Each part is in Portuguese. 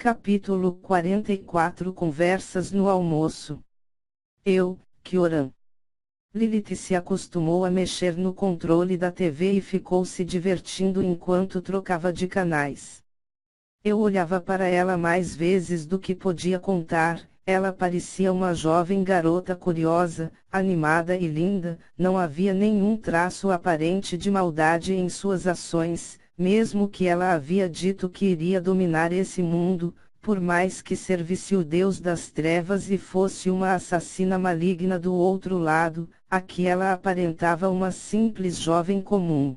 Capítulo 44 Conversas no almoço. Kyoran. Lilith se acostumou a mexer no controle da TV e ficou se divertindo enquanto trocava de canais. Eu olhava para ela mais vezes do que podia contar. Ela parecia uma jovem garota curiosa, animada e linda, não havia nenhum traço aparente de maldade em suas ações, mesmo que ela havia dito que iria dominar esse mundo, por mais que servisse o Deus das trevas e fosse uma assassina maligna do outro lado, aqui ela aparentava uma simples jovem comum.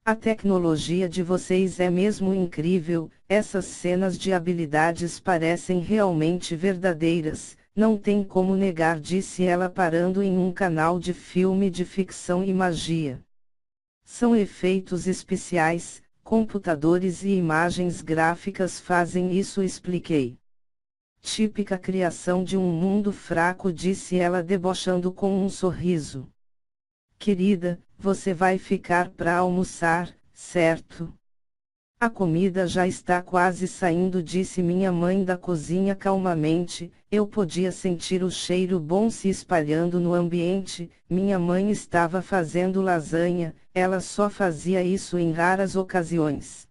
A tecnologia de vocês é mesmo incrível, essas cenas de habilidades parecem realmente verdadeiras, não tem como negar, disse ela parando em um canal de filme de ficção e magia. São efeitos especiais, computadores e imagens gráficas fazem isso, expliquei. Típica criação de um mundo fraco, disse ela debochando com um sorriso. Querida, você vai ficar para almoçar, certo? A comida já está quase saindo, disse minha mãe da cozinha calmamente. Eu podia sentir o cheiro bom se espalhando no ambiente. Minha mãe estava fazendo lasanha, ela só fazia isso em raras ocasiões.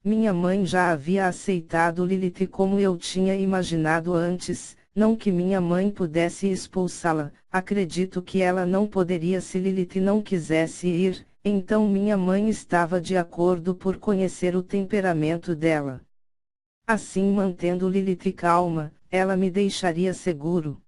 Minha mãe já havia aceitado Lilith como eu tinha imaginado antes, não que minha mãe pudesse expulsá-la, acredito que ela não poderia se Lilith não quisesse ir, então minha mãe estava de acordo por conhecer o temperamento dela. Assim, mantendo Lilith calma, ela me deixaria seguro.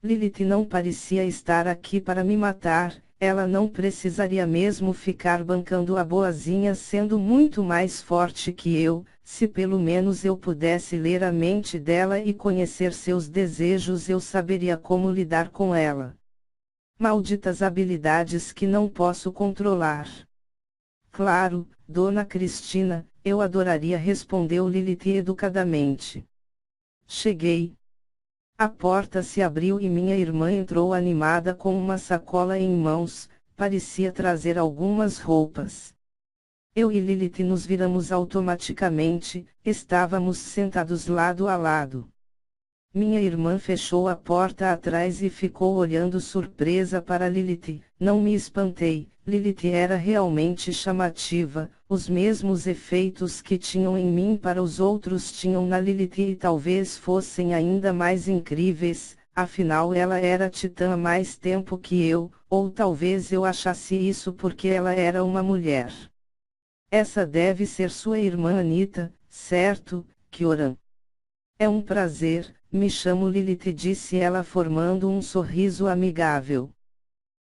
Lilith não parecia estar aqui para me matar. Ela não precisaria mesmo ficar bancando a boazinha, sendo muito mais forte que eu. Se pelo menos eu pudesse ler a mente dela e conhecer seus desejos, eu saberia como lidar com ela. Malditas habilidades que não posso controlar. Claro, Dona Cristina, eu adoraria, respondeu Lilith educadamente. Cheguei. A porta se abriu e minha irmã entrou animada com uma sacola em mãos, parecia trazer algumas roupas. Eu e Lilith nos viramos automaticamente, estávamos sentados lado a lado. Minha irmã fechou a porta atrás e ficou olhando surpresa para Lilith. Não me espantei, Lilith era realmente chamativa, os mesmos efeitos que tinham em mim para os outros tinham na Lilith e talvez fossem ainda mais incríveis, afinal ela era titã há mais tempo que eu, ou talvez eu achasse isso porque ela era uma mulher. Essa deve ser sua irmã Anita, certo, Kyoran? É um prazer, me chamo Lilith, disse ela formando um sorriso amigável.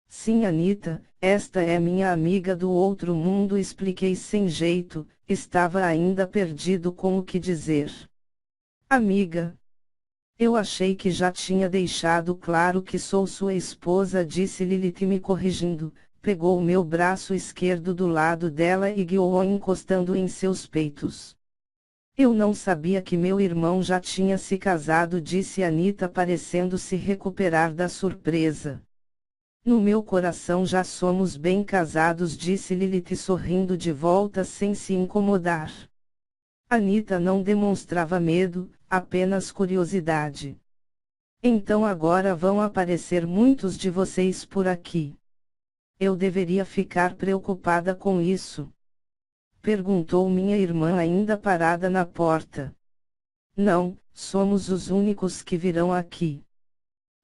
Sim, Anita, esta é minha amiga do outro mundo, expliquei sem jeito, estava ainda perdido com o que dizer. Amiga? Eu achei que já tinha deixado claro que sou sua esposa, disse Lilith me corrigindo, pegou o meu braço esquerdo do lado dela e guiou-o encostando em seus peitos. Eu não sabia que meu irmão já tinha se casado, disse Anita parecendo se recuperar da surpresa. No meu coração já somos bem casados, disse Lilith sorrindo de volta sem se incomodar. Anita não demonstrava medo, apenas curiosidade. Então agora vão aparecer muitos de vocês por aqui. Eu deveria ficar preocupada com isso? Perguntou minha irmã ainda parada na porta. Não, somos os únicos que virão aqui.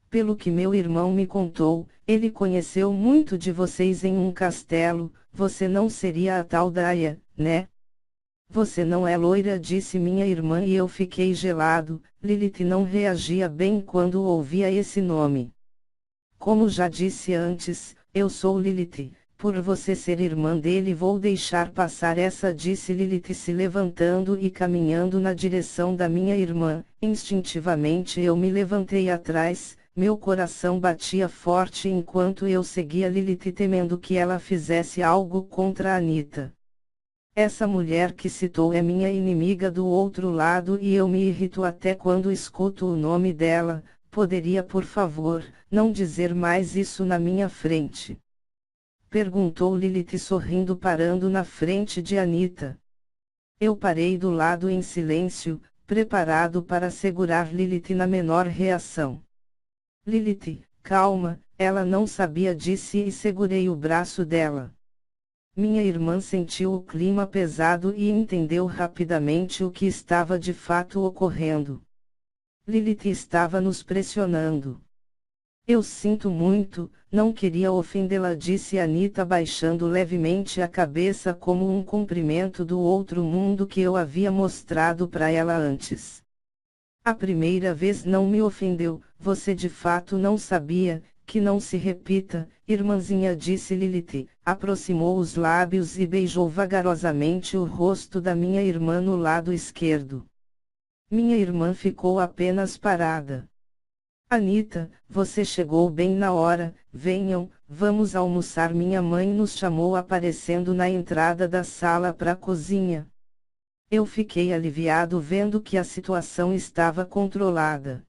Pelo que meu irmão me contou, ele conheceu muito de vocês em um castelo. Você não seria a tal Daya, né? Você não é loira, disse minha irmã e eu fiquei gelado. Lilith não reagia bem quando ouvia esse nome. Como já disse antes, eu sou Lilith. Por você ser irmã dele vou deixar passar essa, disse Lilith se levantando e caminhando na direção da minha irmã. Instintivamente eu me levantei atrás, meu coração batia forte enquanto eu seguia Lilith temendo que ela fizesse algo contra Anita. Essa mulher que citou é minha inimiga do outro lado e eu me irrito até quando escuto o nome dela. Poderia por favor, não dizer mais isso na minha frente? Perguntou Lilith sorrindo parando na frente de Anita. Eu parei do lado em silêncio, preparado para segurar Lilith na menor reação. Lilith, calma, ela não sabia, disse e segurei o braço dela. Minha irmã sentiu o clima pesado e entendeu rapidamente o que estava de fato ocorrendo. Lilith estava nos pressionando. Eu sinto muito, não queria ofendê-la, disse Anita baixando levemente a cabeça como um cumprimento do outro mundo que eu havia mostrado para ela antes. A primeira vez não me ofendeu, você de fato não sabia, que não se repita, irmãzinha, disse Lilith, aproximou os lábios e beijou vagarosamente o rosto da minha irmã no lado esquerdo. Minha irmã ficou apenas parada. Anita, você chegou bem na hora, venham, vamos almoçar, minha mãe nos chamou aparecendo na entrada da sala para a cozinha. Eu fiquei aliviado vendo que a situação estava controlada.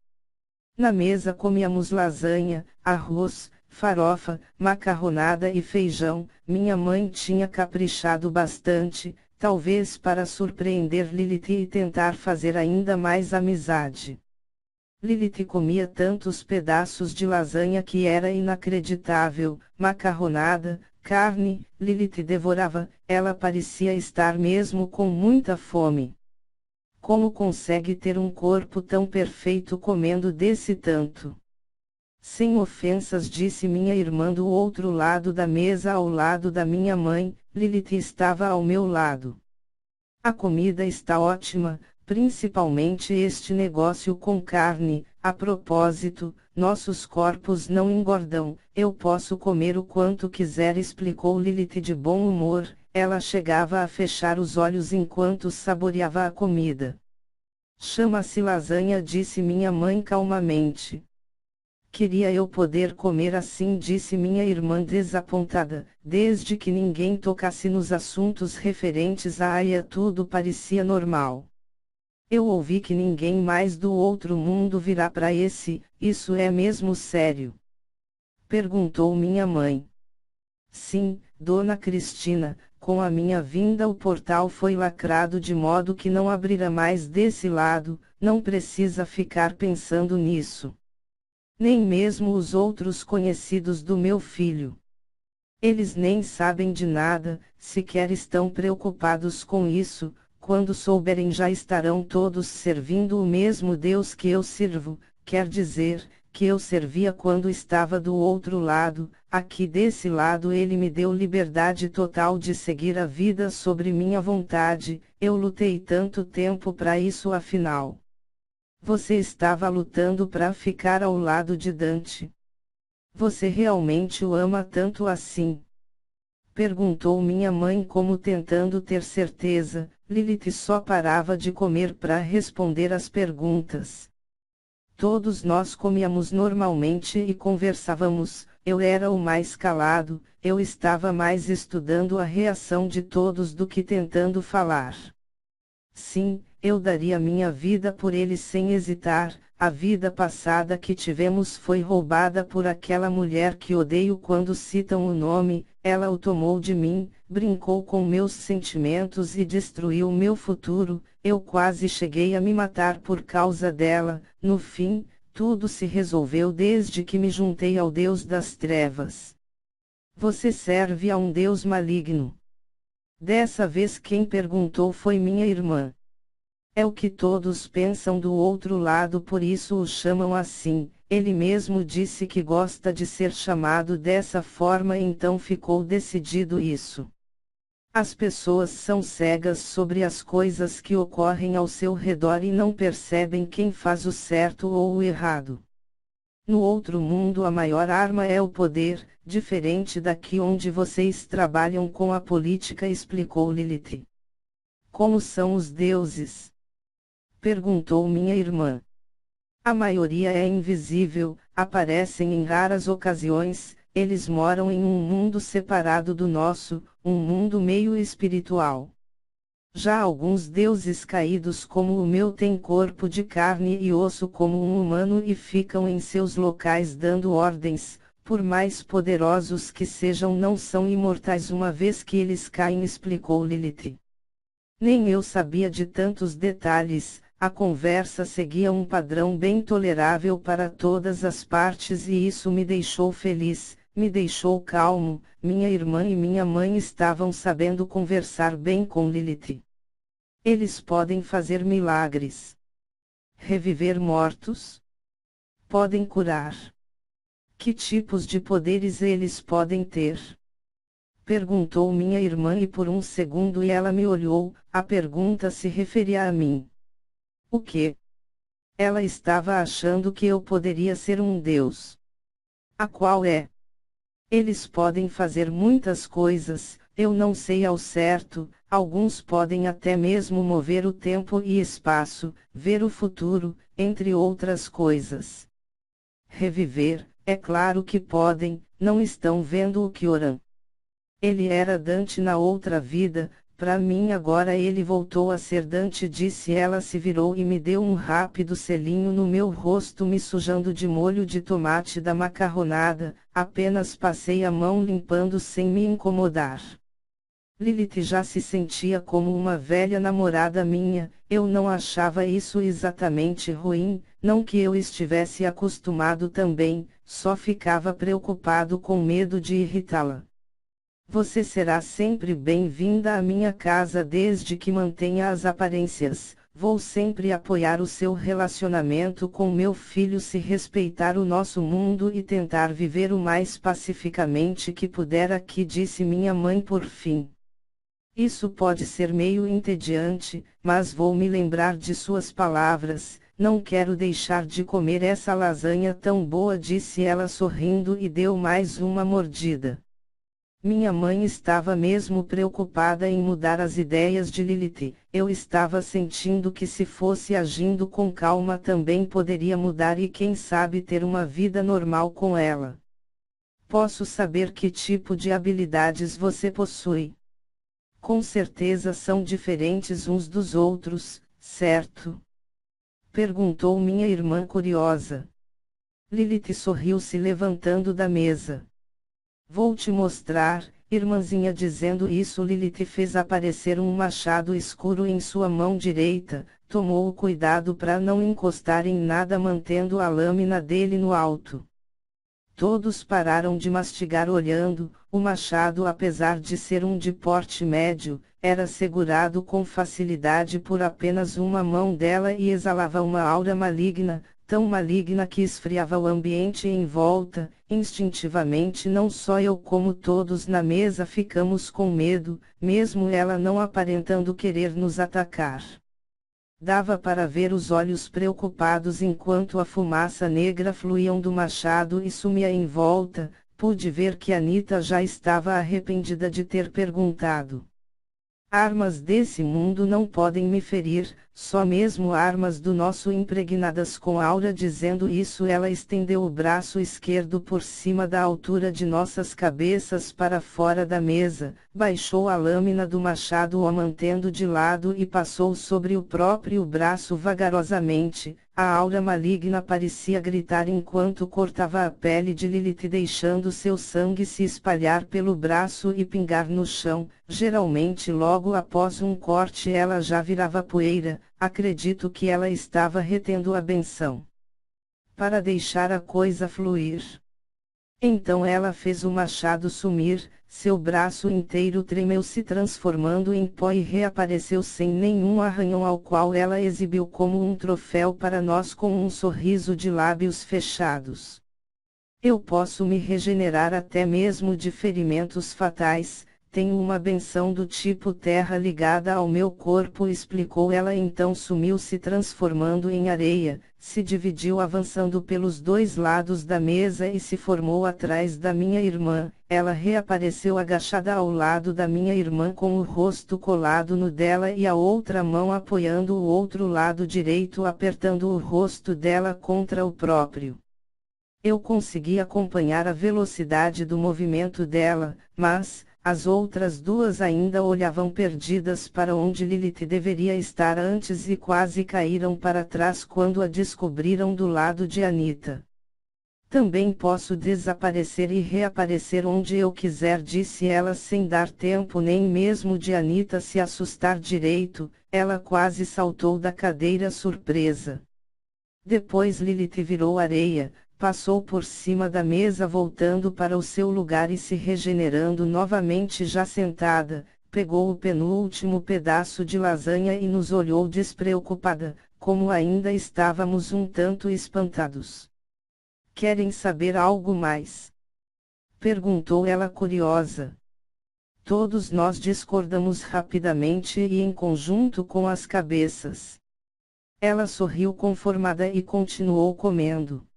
Na mesa comíamos lasanha, arroz, farofa, macarronada e feijão. Minha mãe tinha caprichado bastante, talvez para surpreender Lilith e tentar fazer ainda mais amizade. Lilith comia tantos pedaços de lasanha que era inacreditável, macarronada, carne, Lilith devorava, ela parecia estar mesmo com muita fome. Como consegue ter um corpo tão perfeito comendo desse tanto? Sem ofensas, disse minha irmã do outro lado da mesa ao lado da minha mãe, Lilith estava ao meu lado. A comida está ótima, principalmente este negócio com carne, a propósito, nossos corpos não engordam, eu posso comer o quanto quiser, explicou Lilith de bom humor, ela chegava a fechar os olhos enquanto saboreava a comida. Chama-se lasanha, disse minha mãe calmamente. Queria eu poder comer assim, disse minha irmã desapontada, desde que ninguém tocasse nos assuntos referentes à Aya tudo parecia normal. Eu ouvi que ninguém mais do outro mundo virá para esse, isso é mesmo sério? Perguntou minha mãe. Sim, dona Cristina, com a minha vinda o portal foi lacrado de modo que não abrirá mais desse lado, não precisa ficar pensando nisso. Nem mesmo os outros conhecidos do meu filho. Eles nem sabem de nada, sequer estão preocupados com isso. Quando souberem já estarão todos servindo o mesmo Deus que eu sirvo, quer dizer, que eu servia quando estava do outro lado. Aqui desse lado ele me deu liberdade total de seguir a vida sobre minha vontade, eu lutei tanto tempo para isso afinal. Você estava lutando para ficar ao lado de Dante. Você realmente o ama tanto assim? Perguntou minha mãe como tentando ter certeza. Lilith só parava de comer para responder às perguntas. Todos nós comíamos normalmente e conversávamos, eu era o mais calado, eu estava mais estudando a reação de todos do que tentando falar. Sim, eu daria minha vida por ele sem hesitar. A vida passada que tivemos foi roubada por aquela mulher que odeio quando citam o nome, ela o tomou de mim, brincou com meus sentimentos e destruiu meu futuro, eu quase cheguei a me matar por causa dela, no fim, tudo se resolveu desde que me juntei ao Deus das Trevas. Você serve a um Deus maligno. Dessa vez quem perguntou foi minha irmã. É o que todos pensam do outro lado, por isso o chamam assim. Ele mesmo disse que gosta de ser chamado dessa forma, então ficou decidido isso. As pessoas são cegas sobre as coisas que ocorrem ao seu redor e não percebem quem faz o certo ou o errado. No outro mundo a maior arma é o poder, diferente daqui onde vocês trabalham com a política, explicou Lilith. Como são os deuses? Perguntou minha irmã. A maioria é invisível, aparecem em raras ocasiões, eles moram em um mundo separado do nosso, um mundo meio espiritual. Já alguns deuses caídos como o meu têm corpo de carne e osso como um humano e ficam em seus locais dando ordens, por mais poderosos que sejam não são imortais uma vez que eles caem, explicou Lilith. Nem eu sabia de tantos detalhes. A conversa seguia um padrão bem tolerável para todas as partes e isso me deixou feliz, me deixou calmo. Minha irmã e minha mãe estavam sabendo conversar bem com Lilith. Eles podem fazer milagres. Reviver mortos? Podem curar. Que tipos de poderes eles podem ter? Perguntou minha irmã e por um segundo ela me olhou, a pergunta se referia a mim. O quê? Ela estava achando que eu poderia ser um deus. A qual é? Eles podem fazer muitas coisas, eu não sei ao certo, alguns podem até mesmo mover o tempo e espaço, ver o futuro, entre outras coisas. Reviver, é claro que podem, não estão vendo o Kyoran. Ele era Dante na outra vida, para mim agora ele voltou a ser Dante, disse ela. Se virou e me deu um rápido selinho no meu rosto, me sujando de molho de tomate da macarronada. Apenas passei a mão limpando sem me incomodar. Lilith já se sentia como uma velha namorada minha. Eu não achava isso exatamente ruim, não que eu estivesse acostumado também, só ficava preocupado com medo de irritá-la. Você será sempre bem-vinda à minha casa desde que mantenha as aparências. Vou sempre apoiar o seu relacionamento com meu filho se respeitar o nosso mundo e tentar viver o mais pacificamente que puder aqui, disse minha mãe por fim. Isso pode ser meio entediante, mas vou me lembrar de suas palavras. Não quero deixar de comer essa lasanha tão boa, disse ela sorrindo e deu mais uma mordida. Minha mãe estava mesmo preocupada em mudar as ideias de Lilith. Eu estava sentindo que se fosse agindo com calma também poderia mudar e quem sabe ter uma vida normal com ela. Posso saber que tipo de habilidades você possui? Com certeza são diferentes uns dos outros, certo? Perguntou minha irmã curiosa. Lilith sorriu se levantando da mesa. Vou te mostrar, irmãzinha. Dizendo isso, Lilith fez aparecer um machado escuro em sua mão direita, tomou o cuidado para não encostar em nada mantendo a lâmina dele no alto. Todos pararam de mastigar olhando. O machado, apesar de ser um de porte médio, era segurado com facilidade por apenas uma mão dela e exalava uma aura maligna, tão maligna que esfriava o ambiente em volta. Instintivamente não só eu como todos na mesa ficamos com medo, mesmo ela não aparentando querer nos atacar. Dava para ver os olhos preocupados enquanto a fumaça negra fluía do machado e sumia em volta. Pude ver que Anita já estava arrependida de ter perguntado. Armas desse mundo não podem me ferir, só mesmo armas do nosso impregnadas com aura. Dizendo isso, ela estendeu o braço esquerdo por cima da altura de nossas cabeças para fora da mesa, baixou a lâmina do machado o mantendo de lado e passou sobre o próprio braço vagarosamente. A aura maligna parecia gritar enquanto cortava a pele de Lilith, deixando seu sangue se espalhar pelo braço e pingar no chão. Geralmente logo após um corte ela já virava poeira. Acredito que ela estava retendo a benção para deixar a coisa fluir. Então ela fez o machado sumir, seu braço inteiro tremeu se transformando em pó e reapareceu sem nenhum arranhão, ao qual ela exibiu como um troféu para nós com um sorriso de lábios fechados. Eu posso me regenerar até mesmo de ferimentos fatais. Tenho uma benção do tipo terra ligada ao meu corpo, explicou ela. Então sumiu se transformando em areia, se dividiu avançando pelos dois lados da mesa e se formou atrás da minha irmã. Ela reapareceu agachada ao lado da minha irmã com o rosto colado no dela e a outra mão apoiando o outro lado direito, apertando o rosto dela contra o próprio. Eu consegui acompanhar a velocidade do movimento dela, mas as outras duas ainda olhavam perdidas para onde Lilith deveria estar antes e quase caíram para trás quando a descobriram do lado de Anita. Também posso desaparecer e reaparecer onde eu quiser, disse ela sem dar tempo nem mesmo de Anita se assustar direito. Ela quase saltou da cadeira surpresa. Depois Lilith virou areia, passou por cima da mesa voltando para o seu lugar e se regenerando novamente já sentada, pegou o penúltimo pedaço de lasanha e nos olhou despreocupada, como ainda estávamos um tanto espantados. Querem saber algo mais? Perguntou ela curiosa. Todos nós discordamos rapidamente e em conjunto com as cabeças. Ela sorriu conformada e continuou comendo.